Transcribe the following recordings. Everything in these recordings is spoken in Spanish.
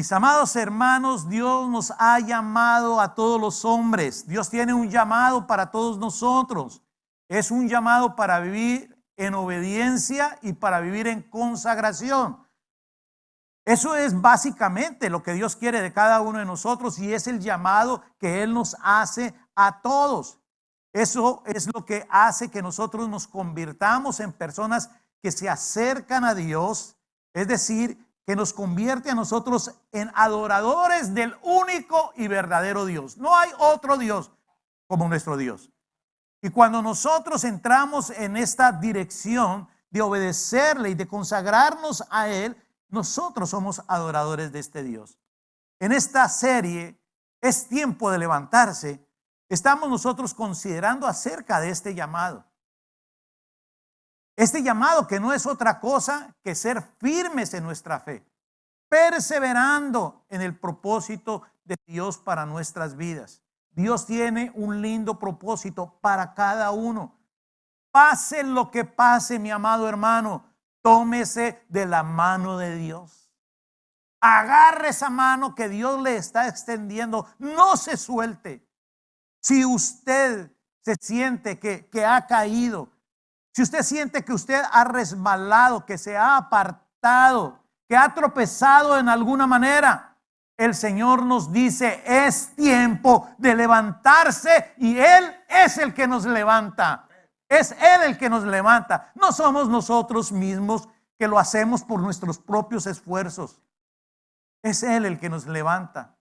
Mis amados hermanos, Dios nos ha llamado a todos los hombres. Dios tiene un llamado para todos nosotros. Es un llamado para vivir en obediencia y para vivir en consagración. Eso es básicamente lo que Dios quiere de cada uno de nosotros y es el llamado que Él nos hace a todos. Eso es lo que hace que nosotros nos convirtamos en personas que se acercan a Dios, es decir, que nos convierte a nosotros en adoradores del único y verdadero Dios. No hay otro Dios como nuestro Dios. Y cuando nosotros entramos en esta dirección de obedecerle y de consagrarnos a Él, nosotros somos adoradores de este Dios. En esta serie, Es tiempo de levantarse, estamos nosotros considerando acerca de este llamado. Este llamado que no es otra cosa que ser firmes en nuestra fe, perseverando en el propósito de Dios para nuestras vidas. Dios tiene un lindo propósito para cada uno. Pase lo que pase, mi amado hermano, tómese de la mano de Dios. Agarre esa mano que Dios le está extendiendo. No se suelte. Si usted se siente que ha caído, si usted siente que usted ha resbalado, que se ha apartado, que ha tropezado en alguna manera, el Señor nos dice, es tiempo de levantarse y Él es el que nos levanta. Es Él el que nos levanta. No somos nosotros mismos que lo hacemos por nuestros propios esfuerzos. Es Él el que nos levanta.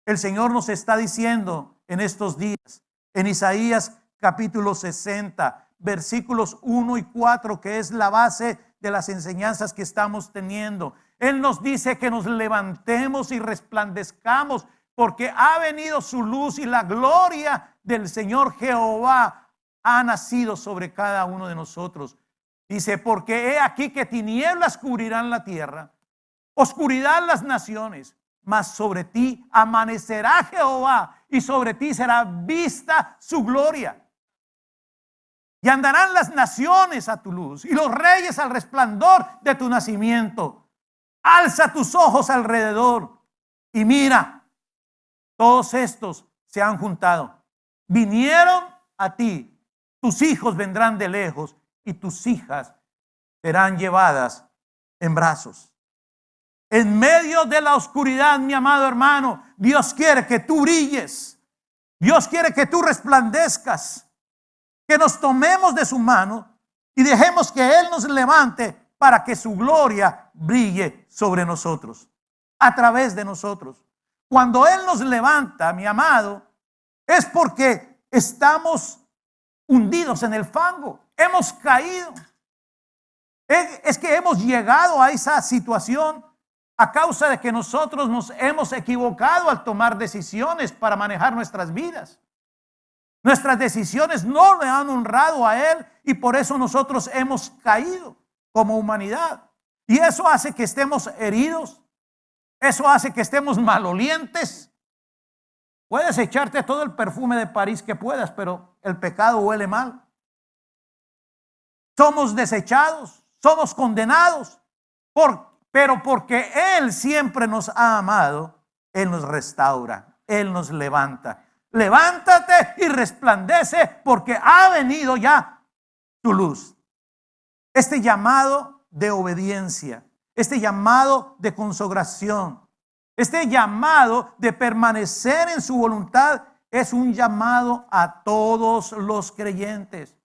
El Señor nos está diciendo en estos días, en Isaías capítulo 60, versículos 1 y 4, que es la base de las enseñanzas que estamos teniendo. Él nos dice que nos levantemos y resplandezcamos porque ha venido su luz y la gloria del Señor Jehová ha nacido sobre cada uno de nosotros. Dice, porque he aquí que tinieblas cubrirán la tierra, oscuridad las naciones, mas sobre ti amanecerá Jehová y sobre ti será vista su gloria. Y andarán las naciones a tu luz y los reyes al resplandor de tu nacimiento. Alza tus ojos alrededor y mira, todos estos se han juntado. Vinieron a ti, tus hijos vendrán de lejos y tus hijas serán llevadas en brazos. En medio de la oscuridad, mi amado hermano, Dios quiere que tú brilles. Dios quiere que tú resplandezcas. Que nos tomemos de su mano y dejemos que Él nos levante para que su gloria brille sobre nosotros, a través de nosotros. Cuando Él nos levanta, mi amado, es porque estamos hundidos en el fango, hemos caído. Es que hemos llegado a esa situación a causa de que nosotros nos hemos equivocado al tomar decisiones para manejar nuestras vidas. Nuestras decisiones no le han honrado a Él y por eso nosotros hemos caído como humanidad. Y eso hace que estemos heridos. Eso hace que estemos malolientes. Puedes echarte todo el perfume de París que puedas, pero el pecado huele mal. Somos desechados, somos condenados. Pero porque Él siempre nos ha amado, Él nos restaura, Él nos levanta. Levántate y resplandece porque ha venido ya tu luz. Este llamado de obediencia, este llamado de consagración, este llamado de permanecer en su voluntad es un llamado a todos los creyentes.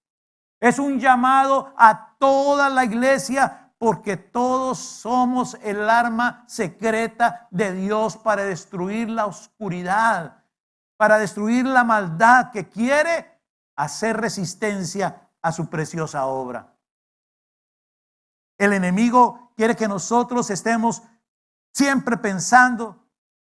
Es un llamado a toda la iglesia porque todos somos el arma secreta de Dios para destruir la oscuridad, para destruir la maldad que quiere hacer resistencia a su preciosa obra. El enemigo quiere que nosotros estemos siempre pensando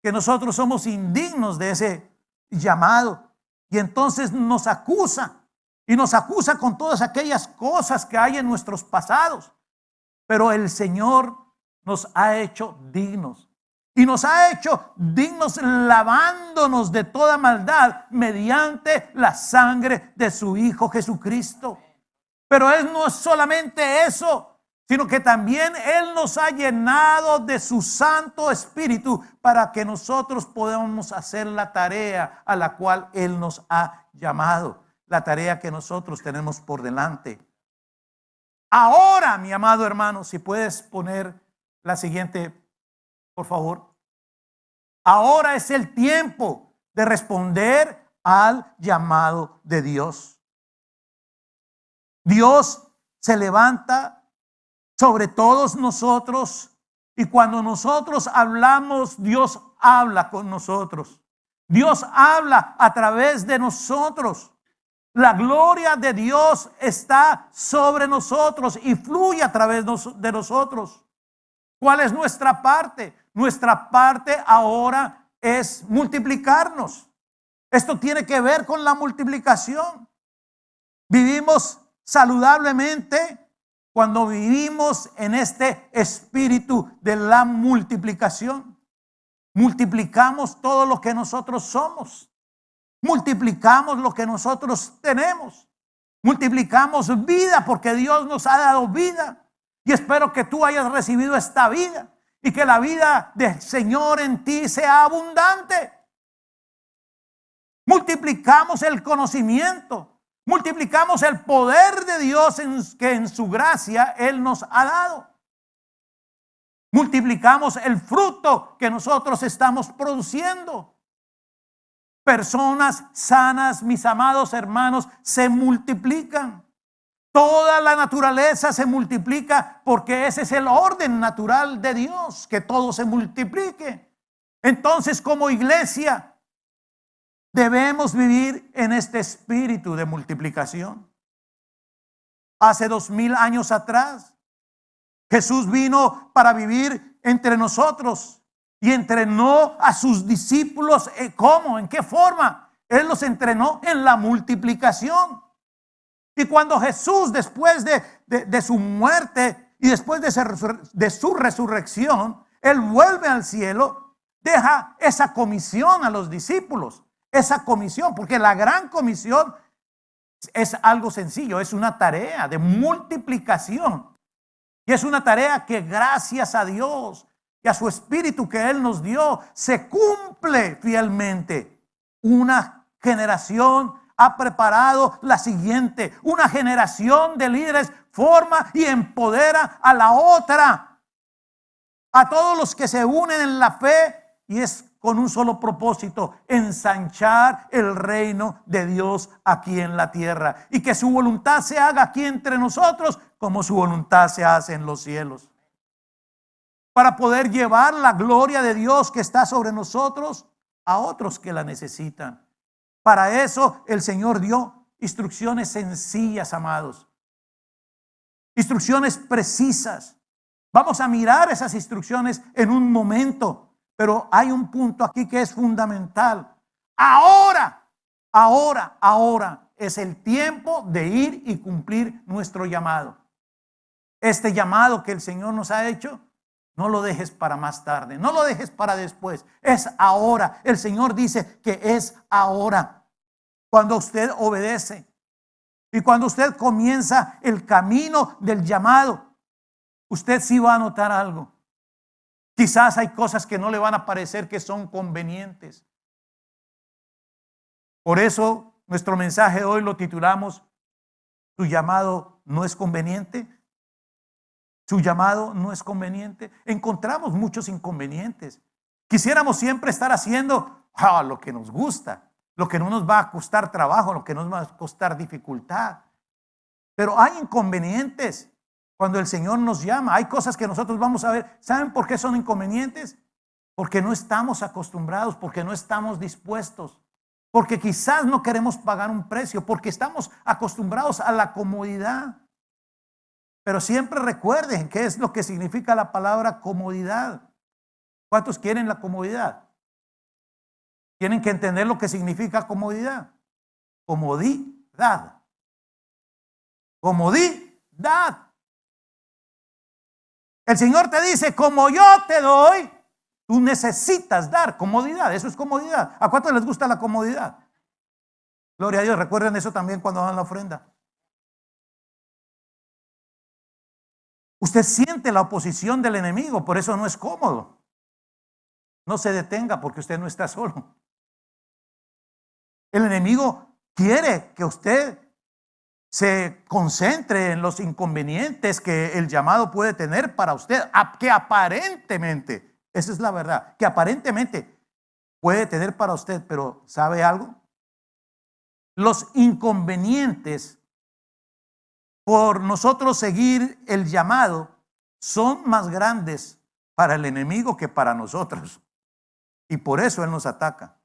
que nosotros somos indignos de ese llamado y entonces nos acusa y nos acusa con todas aquellas cosas que hay en nuestros pasados. Pero el Señor nos ha hecho dignos. Y nos ha hecho dignos lavándonos de toda maldad mediante la sangre de su Hijo Jesucristo. Pero Él no es solamente eso, sino que también Él nos ha llenado de su Santo Espíritu para que nosotros podamos hacer la tarea a la cual Él nos ha llamado, la tarea que nosotros tenemos por delante. Ahora, mi amado hermano, si puedes poner la siguiente, por favor. Ahora es el tiempo de responder al llamado de Dios. Dios se levanta sobre todos nosotros y cuando nosotros hablamos, Dios habla con nosotros. Dios habla a través de nosotros. La gloria de Dios está sobre nosotros y fluye a través de nosotros. ¿Cuál es nuestra parte? Nuestra parte ahora es multiplicarnos. Esto tiene que ver con la multiplicación. Vivimos saludablemente cuando vivimos en este espíritu de la multiplicación. Multiplicamos todo lo que nosotros somos. Multiplicamos lo que nosotros tenemos. Multiplicamos vida porque Dios nos ha dado vida. Y espero que tú hayas recibido esta vida y que la vida del Señor en ti sea abundante. Multiplicamos el conocimiento. Multiplicamos el poder de Dios que en su gracia Él nos ha dado. Multiplicamos el fruto que nosotros estamos produciendo. Personas sanas, mis amados hermanos, se multiplican. Toda la naturaleza se multiplica porque ese es el orden natural de Dios, que todo se multiplique. Entonces, como iglesia, debemos vivir en este espíritu de multiplicación. Hace 2000 años atrás, Jesús vino para vivir entre nosotros. Y entrenó a sus discípulos. ¿Cómo? ¿En qué forma? Él los entrenó en la multiplicación. Y cuando Jesús, después de su muerte y después de su resurrección, Él vuelve al cielo, deja esa comisión a los discípulos. Esa comisión, porque la gran comisión es algo sencillo, es una tarea de multiplicación. Y es una tarea que gracias a Dios y a su espíritu que Él nos dio, se cumple fielmente. Una generación ha preparado la siguiente. Una generación de líderes forma y empodera a la otra. A todos los que se unen en la fe, y es con un solo propósito: ensanchar el reino de Dios aquí en la tierra. Y que su voluntad se haga aquí entre nosotros como su voluntad se hace en los cielos. Para poder llevar la gloria de Dios que está sobre nosotros a otros que la necesitan. Para eso el Señor dio instrucciones sencillas, amados. Instrucciones precisas. Vamos a mirar esas instrucciones en un momento, pero hay un punto aquí que es fundamental. Ahora es el tiempo de ir y cumplir nuestro llamado. Este llamado que el Señor nos ha hecho, no lo dejes para más tarde, no lo dejes para después. Es ahora. El Señor dice que es ahora. Cuando usted obedece y cuando usted comienza el camino del llamado, usted sí va a notar algo. Quizás hay cosas que no le van a parecer que son convenientes. Por eso nuestro mensaje hoy lo titulamos: ¿Tu llamado no es conveniente? Su llamado no es conveniente. Encontramos muchos inconvenientes. Quisiéramos siempre estar haciendo lo que nos gusta, lo que no nos va a costar trabajo, lo que no nos va a costar dificultad. Pero hay inconvenientes cuando el Señor nos llama. Hay cosas que nosotros vamos a ver. ¿Saben por qué son inconvenientes? Porque no estamos acostumbrados, porque no estamos dispuestos, porque quizás no queremos pagar un precio, porque estamos acostumbrados a la comodidad. Pero siempre recuerden qué es lo que significa la palabra comodidad. ¿Cuántos quieren la comodidad? Tienen que entender lo que significa comodidad. Comodidad. Comodidad. El Señor te dice: como yo te doy, tú necesitas dar comodidad. Eso es comodidad. ¿A cuántos les gusta la comodidad? Gloria a Dios. Recuerden eso también cuando dan la ofrenda. Usted siente la oposición del enemigo, por eso no es cómodo. No se detenga porque usted no está solo. El enemigo quiere que usted se concentre en los inconvenientes que el llamado puede tener para usted, que aparentemente, esa es la verdad, que aparentemente puede tener para usted, pero ¿sabe algo? Los inconvenientes por nosotros seguir el llamado son más grandes para el enemigo que para nosotros. Y por eso él nos ataca.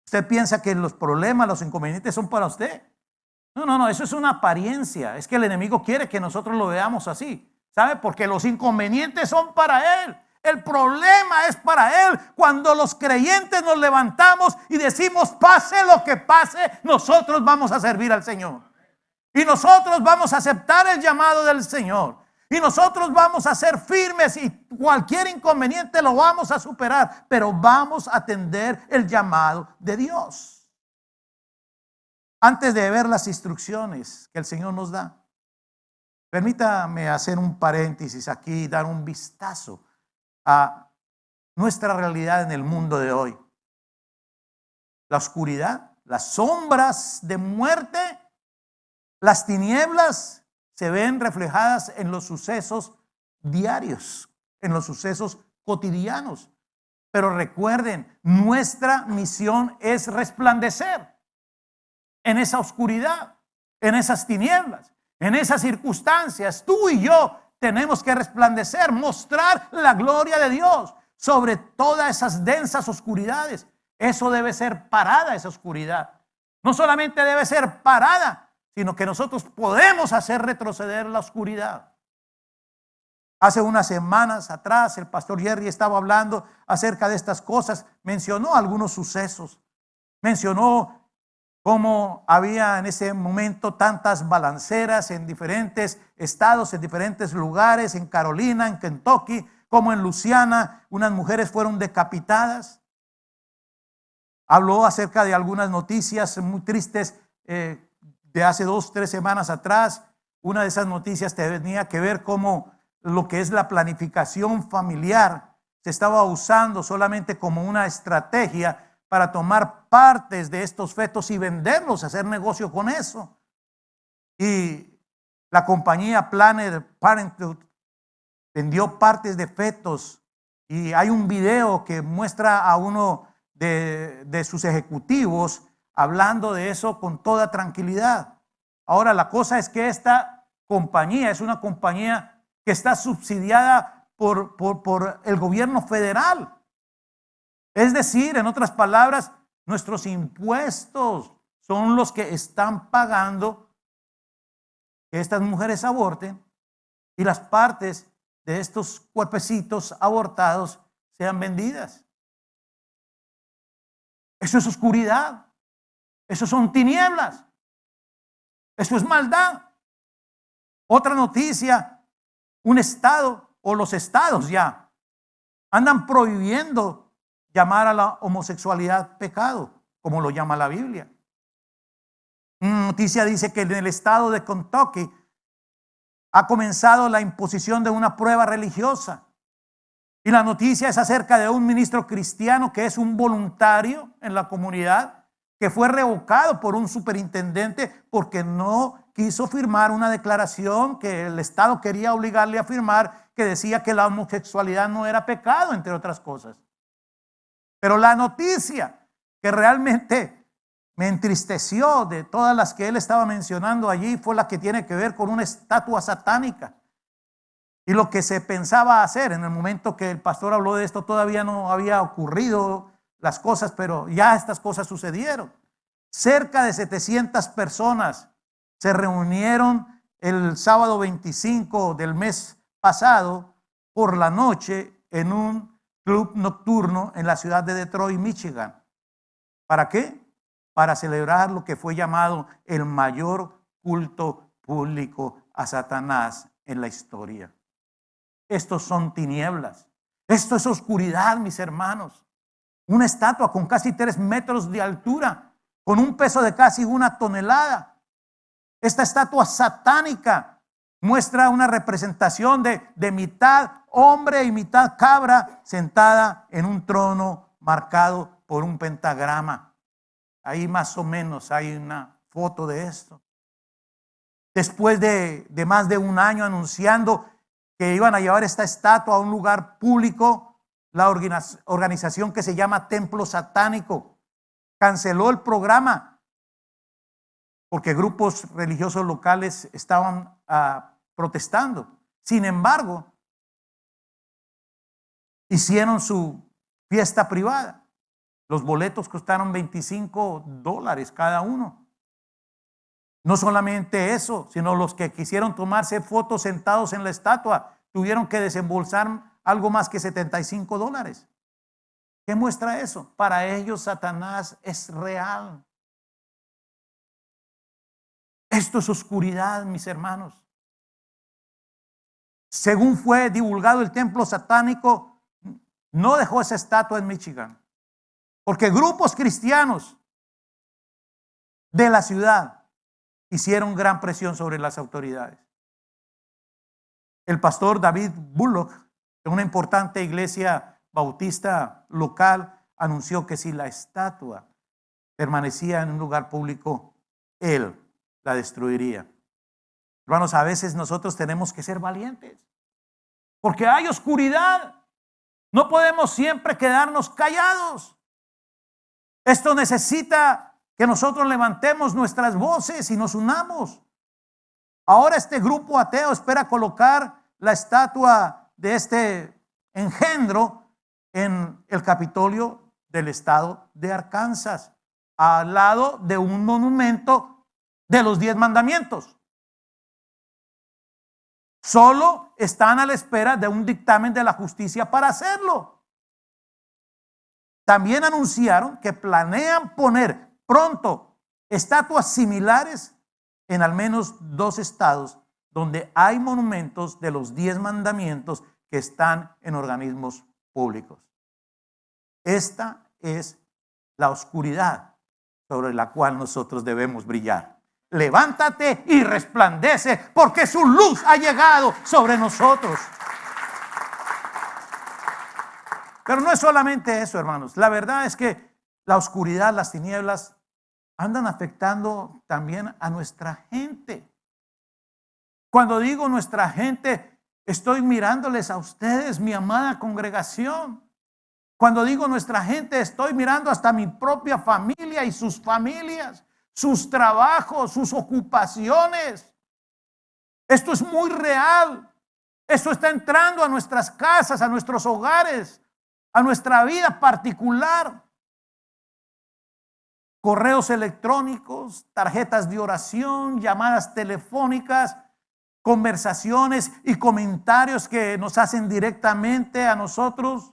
Usted piensa que los problemas, los inconvenientes son para usted. No, eso es una apariencia. Es que el enemigo quiere que nosotros lo veamos así. ¿Sabe? Porque los inconvenientes son para él. El problema es para él. Cuando los creyentes nos levantamos y decimos, pase lo que pase, nosotros vamos a servir al Señor. Y nosotros vamos a aceptar el llamado del Señor. Y nosotros vamos a ser firmes y cualquier inconveniente lo vamos a superar. Pero vamos a atender el llamado de Dios. Antes de ver las instrucciones que el Señor nos da, permítame hacer un paréntesis aquí y dar un vistazo a nuestra realidad en el mundo de hoy. La oscuridad, las sombras de muerte, las tinieblas se ven reflejadas en los sucesos diarios, en los sucesos cotidianos. Pero recuerden, nuestra misión es resplandecer en esa oscuridad, en esas tinieblas, en esas circunstancias. Tú y yo tenemos que resplandecer, mostrar la gloria de Dios sobre todas esas densas oscuridades. Eso debe ser parada, esa oscuridad. No solamente debe ser parada, sino que nosotros podemos hacer retroceder la oscuridad. Hace unas semanas atrás el pastor Jerry estaba hablando acerca de estas cosas, mencionó algunos sucesos, mencionó cómo había en ese momento tantas balanceras en diferentes estados, en diferentes lugares, en Carolina, en Kentucky, como en Luisiana, unas mujeres fueron decapitadas. Habló acerca de algunas noticias muy tristes de hace 2-3 semanas atrás. Una de esas noticias tenía que ver cómo lo que es la planificación familiar se estaba usando solamente como una estrategia para tomar partes de estos fetos y venderlos, hacer negocio con eso. Y la compañía Planned Parenthood vendió partes de fetos. Y hay un video que muestra a uno de sus ejecutivos hablando de eso con toda tranquilidad. Ahora, la cosa es que esta compañía es una compañía que está subsidiada por el gobierno federal. Es decir, en otras palabras, nuestros impuestos son los que están pagando que estas mujeres aborten y las partes de estos cuerpecitos abortados sean vendidas. Eso es oscuridad. Eso son tinieblas. Eso es maldad. Otra noticia, un estado o los estados ya andan prohibiendo llamar a la homosexualidad pecado, como lo llama la Biblia. Una noticia dice que en el estado de Kentucky ha comenzado la imposición de una prueba religiosa. Y la noticia es acerca de un ministro cristiano que es un voluntario en la comunidad, que fue revocado por un superintendente porque no quiso firmar una declaración que el Estado quería obligarle a firmar, que decía que la homosexualidad no era pecado, entre otras cosas. Pero la noticia que realmente me entristeció de todas las que él estaba mencionando allí fue la que tiene que ver con una estatua satánica. Y lo que se pensaba hacer en el momento que el pastor habló de esto, todavía no había ocurrido las cosas, pero ya estas cosas sucedieron. Cerca de 700 personas se reunieron el sábado 25 del mes pasado por la noche en un club nocturno en la ciudad de Detroit, Michigan. ¿Para qué? Para celebrar lo que fue llamado el mayor culto público a Satanás en la historia. Estos son tinieblas. Esto es oscuridad, mis hermanos. Una estatua con casi 3 metros de altura, con un peso de casi 1 tonelada. Esta estatua satánica muestra una representación de mitad hombre y mitad cabra sentada en un trono marcado por un pentagrama. Ahí más o menos hay una foto de esto. Después de más de un año anunciando que iban a llevar esta estatua a un lugar público, la organización que se llama Templo Satánico canceló el programa porque grupos religiosos locales estaban protestando. Sin embargo, hicieron su fiesta privada. Los boletos costaron $25 cada uno. No solamente eso, sino los que quisieron tomarse fotos sentados en la estatua tuvieron que desembolsar algo más que $75. ¿Qué muestra eso? Para ellos Satanás es real. Esto es oscuridad, mis hermanos. Según fue divulgado, el templo satánico no dejó esa estatua en Michigan, porque grupos cristianos de la ciudad hicieron gran presión sobre las autoridades. El pastor David Bullock, de una importante iglesia bautista local, anunció que si la estatua permanecía en un lugar público, él la destruiría. Hermanos, a veces nosotros tenemos que ser valientes, porque hay oscuridad. No podemos siempre quedarnos callados. Esto necesita que nosotros levantemos nuestras voces y nos unamos. Ahora este grupo ateo espera colocar la estatua de este engendro en el Capitolio del estado de Arkansas, al lado de un monumento de los 10 mandamientos. Solo están a la espera de un dictamen de la justicia para hacerlo. También anunciaron que planean poner pronto estatuas similares en al menos 2 estados donde hay monumentos de los 10 mandamientos que están en organismos públicos. Esta es la oscuridad sobre la cual nosotros debemos brillar. Levántate y resplandece, porque su luz ha llegado sobre nosotros. Pero no es solamente eso, hermanos. La verdad es que la oscuridad, las tinieblas, andan afectando también a nuestra gente. Cuando digo nuestra gente, estoy mirándoles a ustedes, mi amada congregación. Cuando digo nuestra gente, estoy mirando hasta mi propia familia y sus familias, sus trabajos, sus ocupaciones. Esto es muy real. Esto está entrando a nuestras casas, a nuestros hogares, a nuestra vida particular. Correos electrónicos, tarjetas de oración, llamadas telefónicas, conversaciones y comentarios que nos hacen directamente a nosotros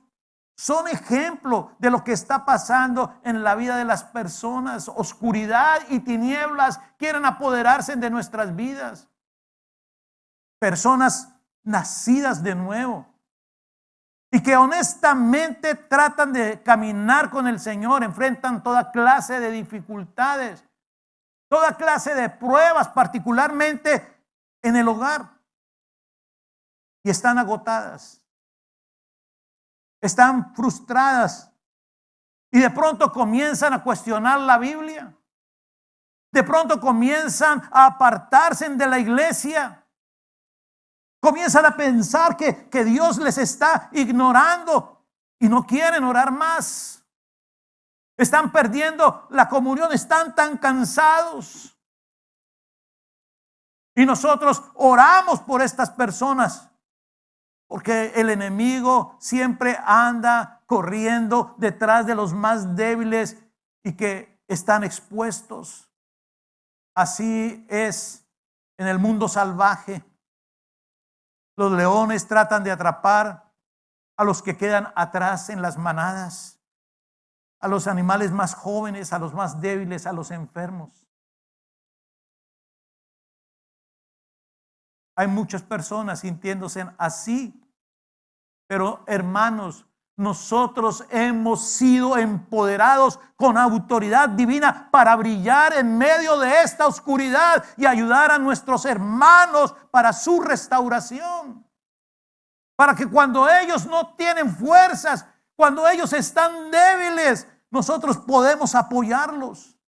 son ejemplo de lo que está pasando en la vida de las personas. Oscuridad y tinieblas quieren apoderarse de nuestras vidas. Personas nacidas de nuevo y que honestamente tratan de caminar con el Señor, enfrentan toda clase de dificultades, toda clase de pruebas, particularmente en el hogar, y están agotadas, están frustradas, y de pronto comienzan a cuestionar la Biblia, de pronto comienzan a apartarse de la iglesia. Comienzan a pensar que Dios les está ignorando y no quieren orar más. Están perdiendo la comunión, están tan cansados. Y nosotros oramos por estas personas, porque el enemigo siempre anda corriendo detrás de los más débiles y que están expuestos. Así es en el mundo salvaje. Los leones tratan de atrapar a los que quedan atrás en las manadas, a los animales más jóvenes, a los más débiles, a los enfermos. Hay muchas personas sintiéndose así, pero hermanos, nosotros hemos sido empoderados con autoridad divina para brillar en medio de esta oscuridad y ayudar a nuestros hermanos para su restauración. Para que cuando ellos no tienen fuerzas, cuando ellos están débiles, nosotros podemos apoyarlos.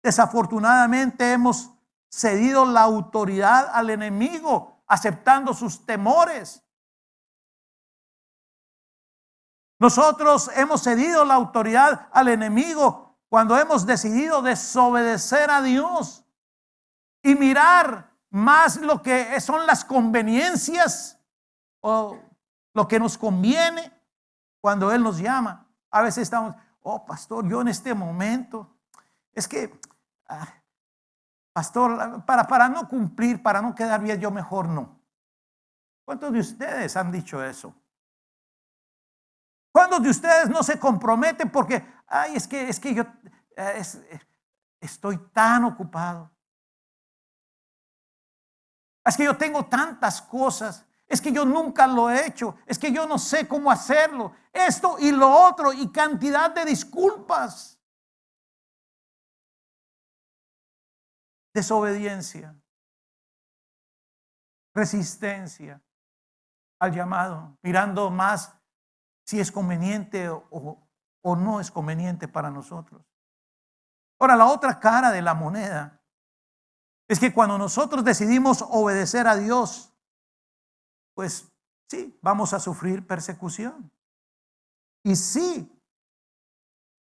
Desafortunadamente hemos cedido la autoridad al enemigo, aceptando sus temores. Nosotros hemos cedido la autoridad al enemigo cuando hemos decidido desobedecer a Dios y mirar más lo que son las conveniencias o lo que nos conviene cuando Él nos llama. A veces estamos, oh pastor, yo en este momento, es que, pastor, para no cumplir, para no quedar bien, yo mejor no. ¿Cuántos de ustedes han dicho eso? ¿Cuántos de ustedes no se comprometen porque, ay, es que yo estoy tan ocupado? Es que yo tengo tantas cosas. Es que yo nunca lo he hecho. Es que yo no sé cómo hacerlo. Esto y lo otro y cantidad de disculpas. Desobediencia. Resistencia al llamado. Mirando más si es conveniente o no es conveniente para nosotros. Ahora, la otra cara de la moneda es que cuando nosotros decidimos obedecer a Dios, pues sí, vamos a sufrir persecución. Y sí,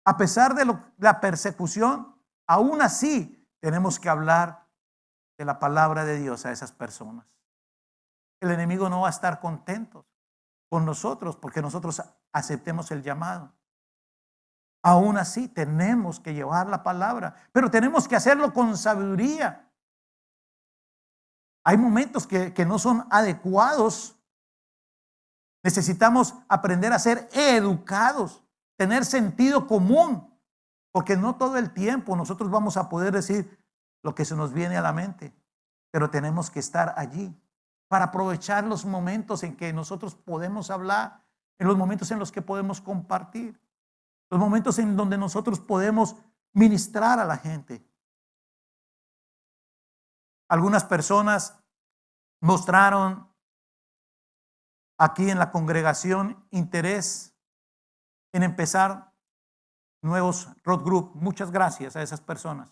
a pesar de la persecución, aún así tenemos que hablar de la palabra de Dios a esas personas. El enemigo no va a estar contento con nosotros porque nosotros aceptemos el llamado. Aún así tenemos que llevar la palabra, pero tenemos que hacerlo con sabiduría. Hay momentos que no son adecuados. Necesitamos aprender a ser educados, tener sentido común, porque no todo el tiempo nosotros vamos a poder decir lo que se nos viene a la mente, pero tenemos que estar allí para aprovechar los momentos en que nosotros podemos hablar, en los momentos en los que podemos compartir, los momentos en donde nosotros podemos ministrar a la gente. Algunas personas mostraron aquí en la congregación interés en empezar nuevos road group. Muchas gracias a esas personas.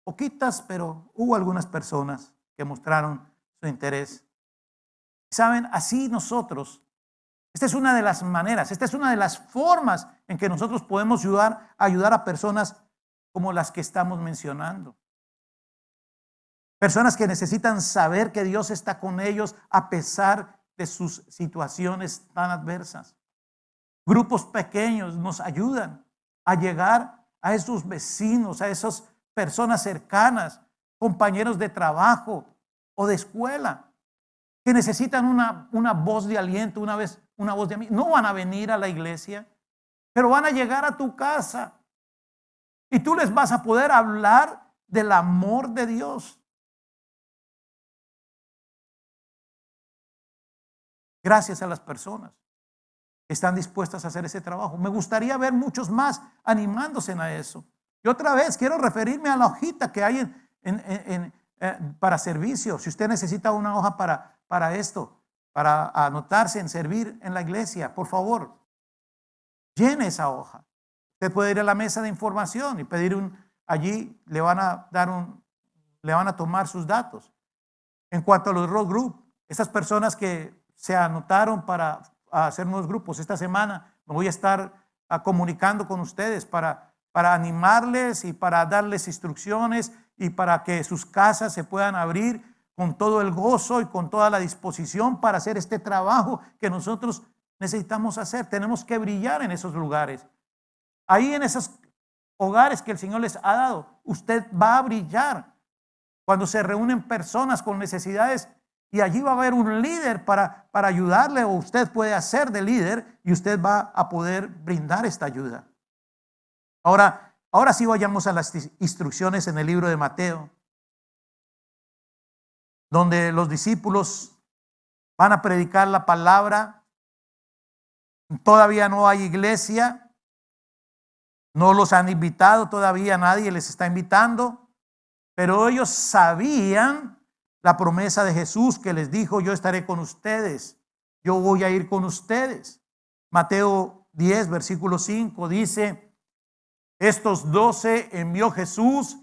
Poquitas, pero hubo algunas personas que mostraron su interés. Saben, así nosotros, esta es una de las maneras, esta es una de las formas en que nosotros podemos ayudar a personas como las que estamos mencionando. Personas que necesitan saber que Dios está con ellos a pesar de sus situaciones tan adversas. Grupos pequeños nos ayudan a llegar a esos vecinos, a esas personas cercanas, compañeros de trabajo o de escuela, que necesitan una voz de aliento, una voz de amigo. No van a venir a la iglesia, pero van a llegar a tu casa y tú les vas a poder hablar del amor de Dios. Gracias a las personas que están dispuestas a hacer ese trabajo. Me gustaría ver muchos más animándose a eso. Y otra vez quiero referirme a la hojita que hay para servicio. Si usted necesita una hoja para esto, para anotarse en servir en la iglesia, por favor, llene esa hoja. Usted puede ir a la mesa de información y pedir allí le van a tomar sus datos. En cuanto a los road group, estas personas que se anotaron para hacer nuevos grupos, esta semana me voy a estar comunicando con ustedes para animarles y para darles instrucciones y para que sus casas se puedan abrir con todo el gozo y con toda la disposición para hacer este trabajo que nosotros necesitamos hacer. Tenemos que brillar en esos lugares. Ahí en esos hogares que el Señor les ha dado, usted va a brillar. Cuando se reúnen personas con necesidades y allí va a haber un líder para ayudarle, o usted puede hacer de líder y usted va a poder brindar esta ayuda. Ahora sí vayamos a las instrucciones en el libro de Mateo, donde los discípulos van a predicar la palabra todavía no hay iglesia, no los han invitado, todavía nadie les está invitando, pero ellos sabían la promesa de Jesús que les dijo: yo estaré con ustedes, yo voy a ir con ustedes. Mateo 10, versículo 5 dice: estos 12 envió Jesús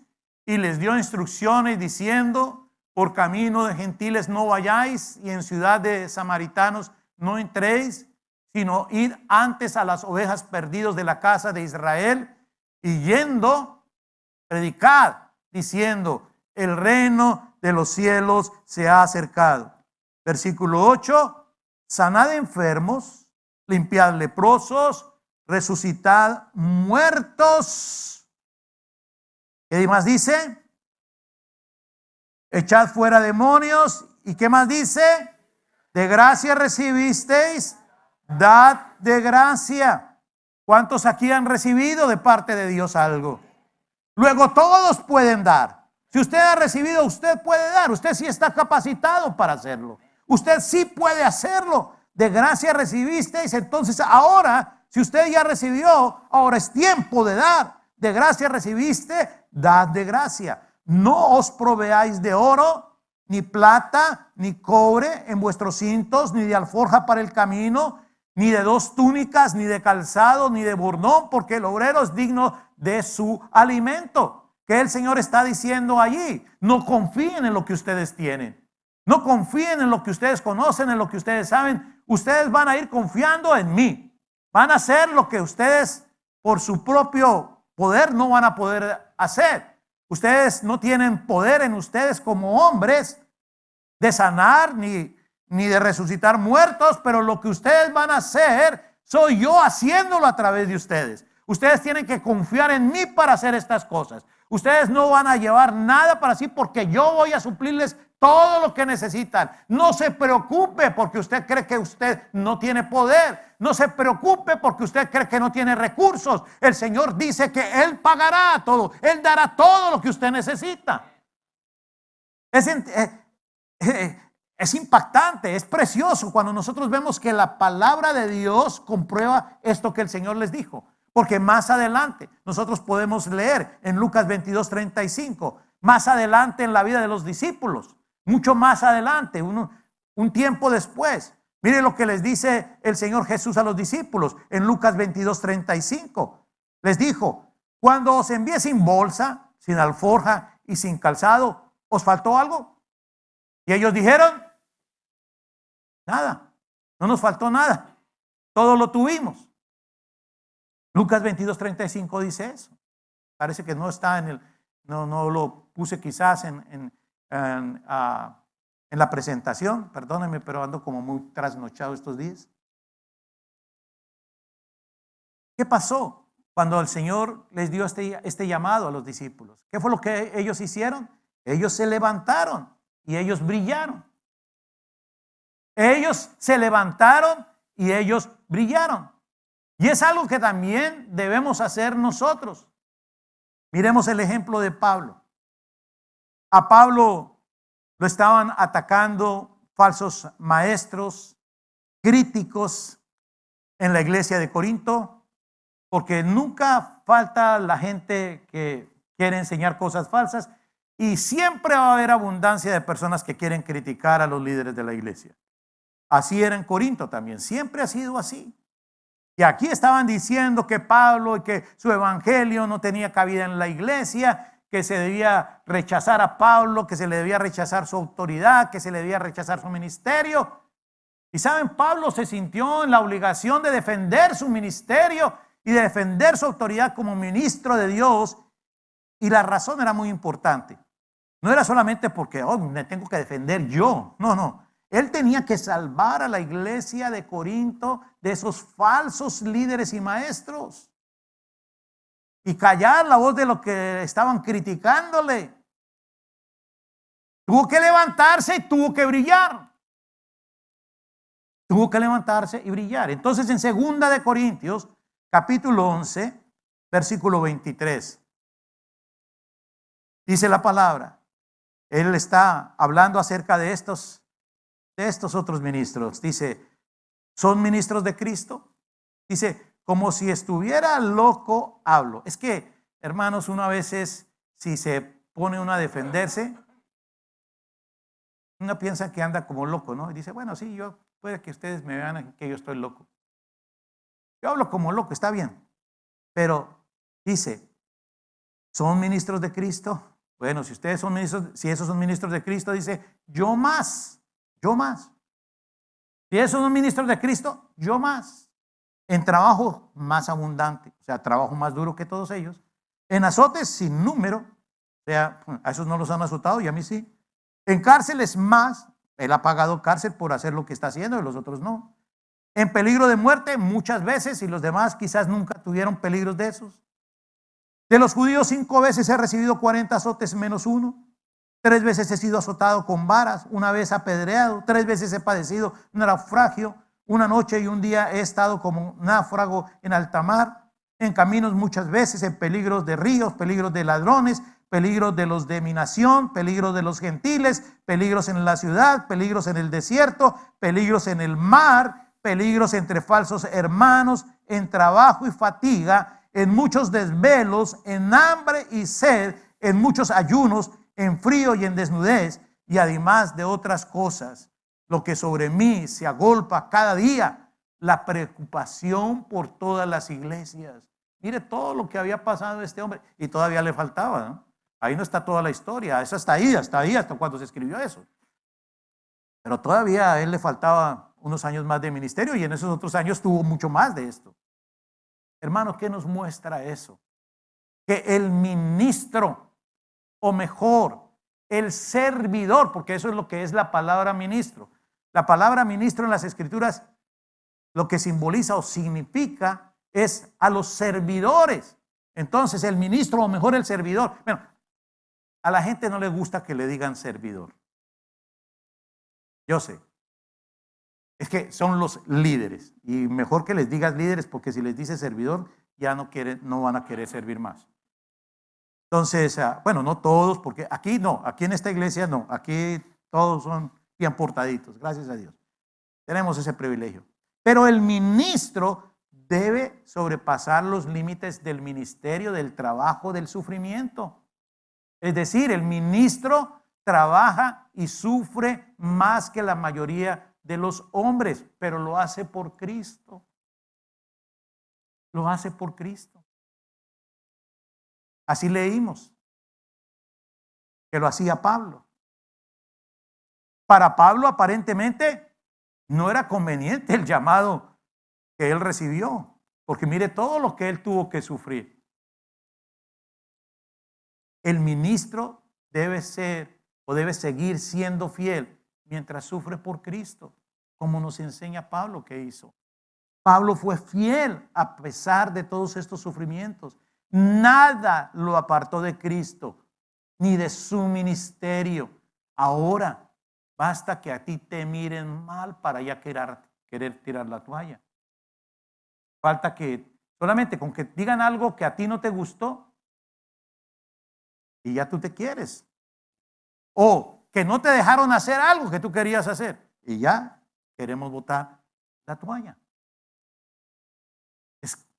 y les dio instrucciones diciendo: por camino de gentiles no vayáis, y en ciudad de samaritanos no entréis, sino id antes a las ovejas perdidas de la casa de Israel, y yendo, predicad, diciendo: el reino de los cielos se ha acercado. Versículo 8: sanad enfermos, limpiad leprosos, resucitad muertos. ¿Qué más dice? Echad fuera demonios. ¿Y qué más dice? De gracia recibisteis, dad de gracia. ¿Cuántos aquí han recibido de parte de Dios algo? Luego todos pueden dar. Si usted ha recibido, usted puede dar. Usted sí está capacitado para hacerlo. Usted sí puede hacerlo. De gracia recibisteis. Entonces ahora, si usted ya recibió, ahora es tiempo de dar. De gracia recibiste, dad de gracia. No os proveáis de oro, ni plata, ni cobre en vuestros cintos, ni de alforja para el camino, ni de 2 túnicas, ni de calzado, ni de bordón, porque el obrero es digno de su alimento. Que el Señor está diciendo allí: no confíen en lo que ustedes tienen, no confíen en lo que ustedes conocen, en lo que ustedes saben. Ustedes van a ir confiando en mí, van a hacer lo que ustedes por su propio poder no van a poder hacer. Ustedes no tienen poder en ustedes como hombres de sanar ni de resucitar muertos, pero lo que ustedes van a hacer soy yo haciéndolo a través de ustedes. Ustedes tienen que confiar en mí para hacer estas cosas. Ustedes no van a llevar nada para sí, porque yo voy a suplirles todo lo que necesitan. No se preocupe porque usted cree que usted no tiene poder. No se preocupe porque usted cree que no tiene recursos. El Señor dice que Él pagará todo. Él dará todo lo que usted necesita. Es impactante, es precioso cuando nosotros vemos que la palabra de Dios comprueba esto que el Señor les dijo. Porque más adelante nosotros podemos leer en Lucas 22:35, más adelante en la vida de los discípulos, mucho más adelante, un tiempo después. Mire lo que les dice el Señor Jesús a los discípulos en Lucas 22:35. Les dijo: cuando os envié sin bolsa, sin alforja y sin calzado, ¿os faltó algo? Y ellos dijeron: nada, no nos faltó nada, todo lo tuvimos. Lucas 22:35 dice eso. Parece que no está no lo puse quizás en la presentación. Perdónenme, pero ando como muy trasnochado estos días. ¿Qué pasó cuando el Señor les dio este llamado a los discípulos? ¿Qué fue lo que ellos hicieron? Ellos se levantaron y ellos brillaron. Ellos se levantaron y ellos brillaron. Y es algo que también debemos hacer nosotros. Miremos el ejemplo de Pablo. A Pablo lo estaban atacando falsos maestros, críticos en la iglesia de Corinto, porque nunca falta la gente que quiere enseñar cosas falsas, y siempre va a haber abundancia de personas que quieren criticar a los líderes de la iglesia. Así era en Corinto también, siempre ha sido así. Y aquí estaban diciendo que Pablo y que su evangelio no tenía cabida en la iglesia, que se debía rechazar a Pablo, que se le debía rechazar su autoridad, que se le debía rechazar su ministerio. Y saben, Pablo se sintió en la obligación de defender su ministerio y de defender su autoridad como ministro de Dios. Y la razón era muy importante. No era solamente porque me tengo que defender yo. No. Él tenía que salvar a la iglesia de Corinto de esos falsos líderes y maestros y callar la voz de los que estaban criticándole. Tuvo que levantarse y tuvo que brillar. Tuvo que levantarse y brillar. Entonces en 2 de Corintios, capítulo 11, versículo 23, dice la palabra. Él está hablando acerca de estos otros ministros. Dice: ¿son ministros de Cristo? Dice, como si estuviera loco, hablo. Es que, hermanos, uno a veces, si se pone uno a defenderse, uno piensa que anda como loco, ¿no? Y dice, bueno, sí, puede que ustedes me vean que yo estoy loco. Yo hablo como loco, está bien. Pero dice, ¿son ministros de Cristo? Bueno, si ustedes son ministros, si esos son ministros de Cristo, dice, yo más. Si esos son ministros de Cristo, yo más. En trabajo más abundante, o sea, trabajo más duro que todos ellos. En azotes sin número, o sea, a esos no los han azotado y a mí sí. En cárceles más, él ha pagado cárcel por hacer lo que está haciendo y los otros no. En peligro de muerte muchas veces y los demás quizás nunca tuvieron peligros de esos. De los judíos 5 veces he recibido 40 azotes menos uno. 3 veces he sido azotado con varas, 1 vez apedreado, 3 veces he padecido un naufragio, 1 noche y 1 día he estado como náufrago en alta mar, en caminos muchas veces, en peligros de ríos, peligros de ladrones, peligros de los de mi nación, peligros de los gentiles, peligros en la ciudad, peligros en el desierto, peligros en el mar, peligros entre falsos hermanos, en trabajo y fatiga, en muchos desvelos, en hambre y sed, en muchos ayunos, en frío y en desnudez, y además de otras cosas, lo que sobre mí se agolpa cada día, la preocupación por todas las iglesias. Mire todo lo que había pasado este hombre, y todavía le faltaba, ¿no? Ahí no está toda la historia, eso hasta cuando se escribió eso. Pero todavía a él le faltaba unos años más de ministerio, y en esos otros años tuvo mucho más de esto. Hermanos, ¿qué nos muestra eso? Que el ministro, o mejor, el servidor, porque eso es lo que es la palabra ministro. La palabra ministro en las Escrituras lo que simboliza o significa es a los servidores. Entonces, el ministro, o mejor el servidor. Bueno, a la gente no le gusta que le digan servidor. Yo sé. Es que son los líderes, y mejor que les digas líderes, porque si les dices servidor ya no van a querer servir más. Entonces, bueno, no todos, porque aquí no, aquí en esta iglesia no, aquí todos son bien portaditos, gracias a Dios. Tenemos ese privilegio. Pero el ministro debe sobrepasar los límites del ministerio, del trabajo, del sufrimiento. Es decir, el ministro trabaja y sufre más que la mayoría de los hombres, pero lo hace por Cristo. Lo hace por Cristo. Así leímos que lo hacía Pablo. Para Pablo aparentemente no era conveniente el llamado que él recibió, porque mire todo lo que él tuvo que sufrir. El ministro debe ser o debe seguir siendo fiel mientras sufre por Cristo, como nos enseña Pablo que hizo. Pablo fue fiel a pesar de todos estos sufrimientos. Nada lo apartó de Cristo, ni de su ministerio. Ahora, basta que a ti te miren mal para ya querer tirar la toalla. Falta que solamente con que digan algo que a ti no te gustó y ya tú te quieres. O que no te dejaron hacer algo que tú querías hacer y ya queremos botar la toalla.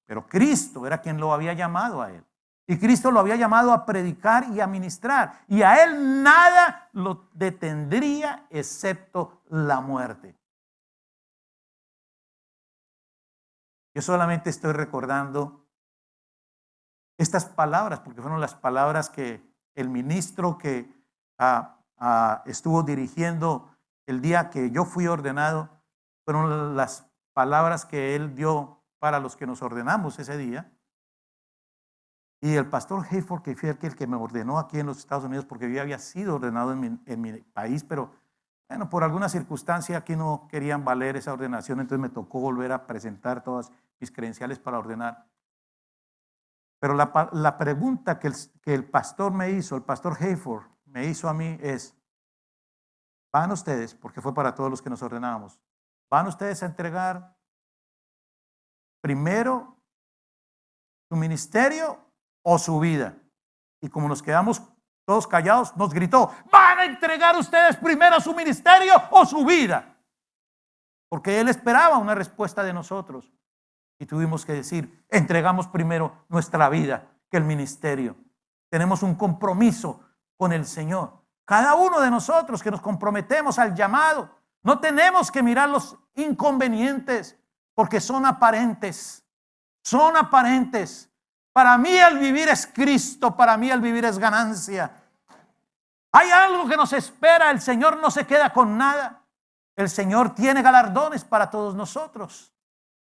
Pero Cristo era quien lo había llamado a él. Y Cristo lo había llamado a predicar y a ministrar. Y a él nada lo detendría excepto la muerte. Yo solamente estoy recordando estas palabras, porque fueron las palabras que el ministro que estuvo dirigiendo el día que yo fui ordenado, fueron las palabras que él dio para los que nos ordenamos ese día. Y el pastor Hayford, que fue el que me ordenó aquí en los Estados Unidos, porque yo había sido ordenado en mi país, pero bueno, por alguna circunstancia aquí no querían valer esa ordenación, entonces me tocó volver a presentar todas mis credenciales para ordenar. Pero la pregunta que el pastor me hizo, el pastor Hayford me hizo a mí es, ¿van ustedes, porque fue para todos los que nos ordenábamos, van ustedes a entregar primero su ministerio o su vida? Y como nos quedamos todos callados, nos gritó, ¿van a entregar ustedes primero su ministerio o su vida? Porque él esperaba una respuesta de nosotros. Y tuvimos que decir, entregamos primero nuestra vida que el ministerio. Tenemos un compromiso con el Señor. Cada uno de nosotros que nos comprometemos al llamado, no tenemos que mirar los inconvenientes porque son aparentes. Son aparentes. Para mí el vivir es Cristo, para mí el vivir es ganancia. Hay algo que nos espera, el Señor no se queda con nada. El Señor tiene galardones para todos nosotros.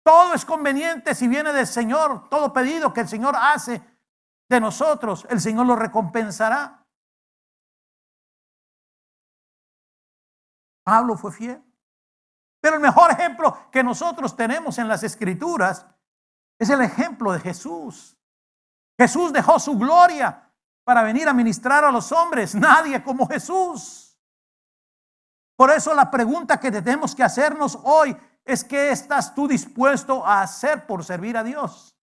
Todo es conveniente si viene del Señor. Todo pedido que el Señor hace de nosotros, el Señor lo recompensará. Pablo fue fiel. Pero el mejor ejemplo que nosotros tenemos en las Escrituras es el ejemplo de Jesús. Jesús dejó su gloria para venir a ministrar a los hombres. Nadie como Jesús. Por eso la pregunta que tenemos que hacernos hoy es: ¿qué estás tú dispuesto a hacer por servir a Dios?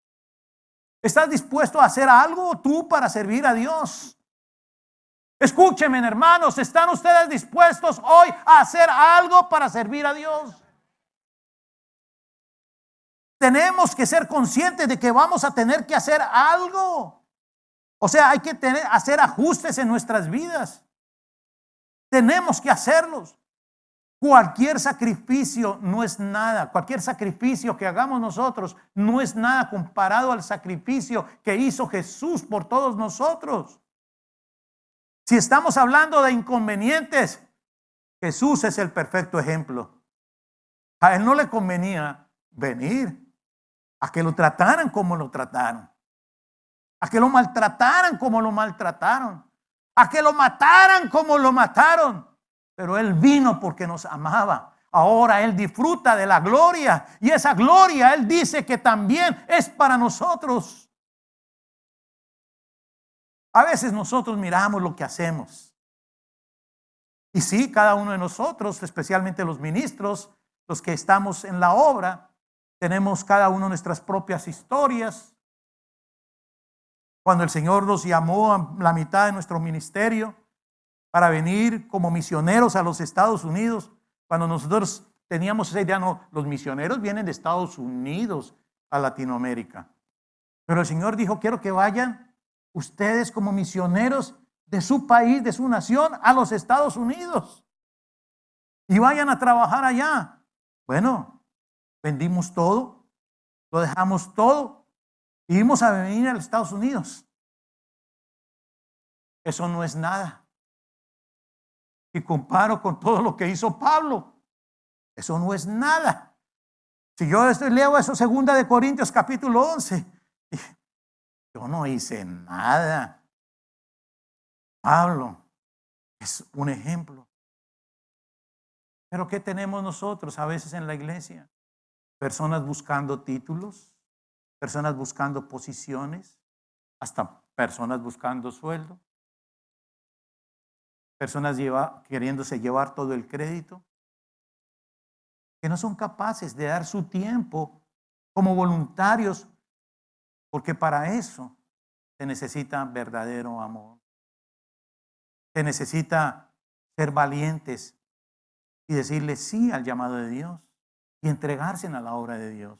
¿Estás dispuesto a hacer algo tú para servir a Dios? Escúchenme, hermanos, ¿están ustedes dispuestos hoy a hacer algo para servir a Dios? Tenemos que ser conscientes de que vamos a tener que hacer algo. O sea, hay que hacer ajustes en nuestras vidas. Tenemos que hacerlos. Cualquier sacrificio no es nada. Cualquier sacrificio que hagamos nosotros no es nada comparado al sacrificio que hizo Jesús por todos nosotros. Si estamos hablando de inconvenientes, Jesús es el perfecto ejemplo. A él no le convenía venir a que lo trataran como lo trataron, a que lo maltrataran como lo maltrataron, a que lo mataran como lo mataron. Pero él vino porque nos amaba. Ahora él disfruta de la gloria, y esa gloria él dice que también es para nosotros. A veces nosotros miramos lo que hacemos. Y sí, cada uno de nosotros, especialmente los ministros, los que estamos en la obra, tenemos cada uno nuestras propias historias. Cuando el Señor nos llamó a la mitad de nuestro ministerio para venir como misioneros a los Estados Unidos, cuando nosotros teníamos esa idea, no, los misioneros vienen de Estados Unidos a Latinoamérica. Pero el Señor dijo: quiero que vayan ustedes como misioneros de su país, de su nación, a los Estados Unidos. Y vayan a trabajar allá. Bueno, vendimos todo, lo dejamos todo y vimos a venir a los Estados Unidos. Eso no es nada. Y comparo con todo lo que hizo Pablo. Eso no es nada. Si yo leo eso, 2 de Corintios capítulo 11, yo no hice nada. Pablo es un ejemplo. Pero ¿qué tenemos nosotros a veces en la iglesia? Personas buscando títulos, personas buscando posiciones, hasta personas buscando sueldo, personas queriéndose llevar todo el crédito, que no son capaces de dar su tiempo como voluntarios, porque para eso se necesita verdadero amor. Se necesita ser valientes y decirle sí al llamado de Dios y entregarse a la obra de Dios.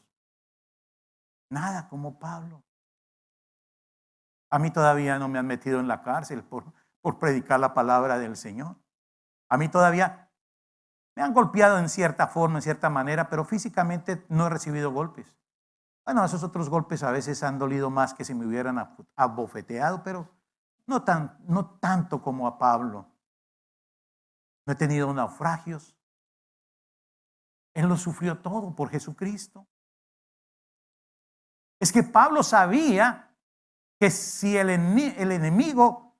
Nada como Pablo. A mí todavía no me han metido en la cárcel por predicar la palabra del Señor. A mí todavía me han golpeado en cierta forma, en cierta manera, pero físicamente no he recibido golpes. Bueno, esos otros golpes a veces han dolido más que si me hubieran abofeteado, pero no tanto como a Pablo. No he tenido naufragios. Él lo sufrió todo por Jesucristo. Es que Pablo sabía que si el enemigo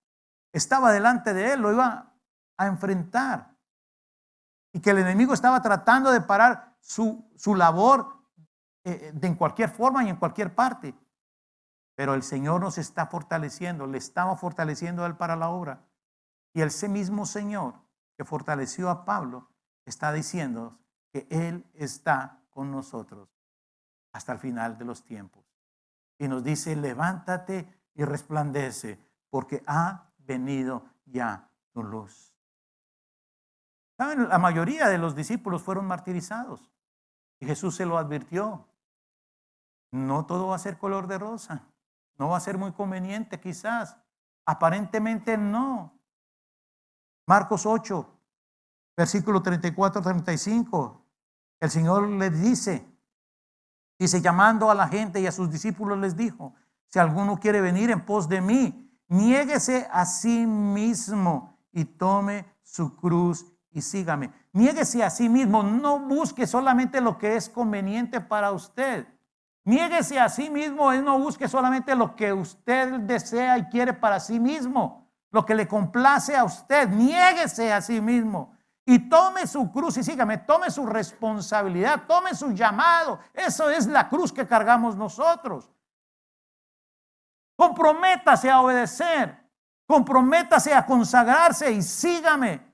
estaba delante de él, lo iba a enfrentar. Y que el enemigo estaba tratando de parar su labor en cualquier forma y en cualquier parte. Pero el Señor nos está fortaleciendo, le estaba fortaleciendo a él para la obra. Y ese mismo Señor que fortaleció a Pablo está diciendo que Él está con nosotros hasta el final de los tiempos. Y nos dice: levántate y resplandece, porque ha venido ya tu luz. ¿Saben? La mayoría de los discípulos fueron martirizados. Y Jesús se lo advirtió. no todo va a ser color de rosa. No va a ser muy conveniente quizás. Aparentemente no. Marcos 8, versículo 34-35. El Señor les dice, llamando a la gente y a sus discípulos les dijo, si alguno quiere venir en pos de mí, niéguese a sí mismo y tome su cruz y sígame. Niéguese a sí mismo, no busque solamente lo que es conveniente para usted. Niéguese a sí mismo, no busque solamente lo que usted desea y quiere para sí mismo, lo que le complace a usted. Niéguese a sí mismo y tome su cruz y sígame, tome su responsabilidad, tome su llamado. Eso es la cruz que cargamos nosotros. Comprométase a obedecer, comprométase a consagrarse y sígame.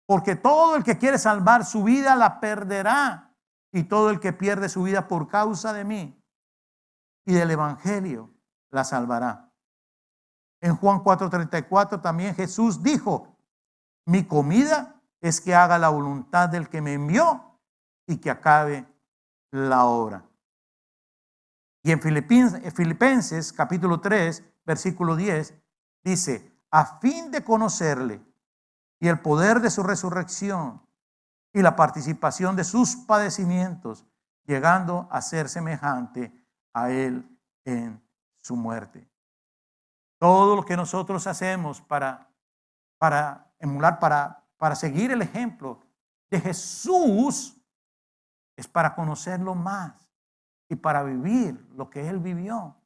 Porque todo el que quiere salvar su vida la perderá. Y todo el que pierde su vida por causa de mí y del evangelio la salvará. En Juan 4:34 también Jesús dijo, mi comida es que haga la voluntad del que me envió y que acabe la obra. Y en Filipenses capítulo 3, versículo 10, dice, a fin de conocerle y el poder de su resurrección y la participación de sus padecimientos, llegando a ser semejante a él en su muerte. Todo lo que nosotros hacemos para emular, para seguir el ejemplo de Jesús, es para conocerlo más y para vivir lo que él vivió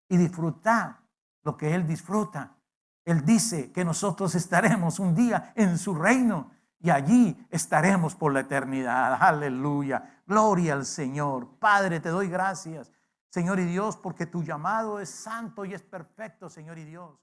y disfrutar lo que él disfruta. Él dice que nosotros estaremos un día en su reino y allí estaremos por la eternidad. Aleluya. Gloria al Señor. Padre, te doy gracias, Señor y Dios, porque tu llamado es santo y es perfecto, Señor y Dios.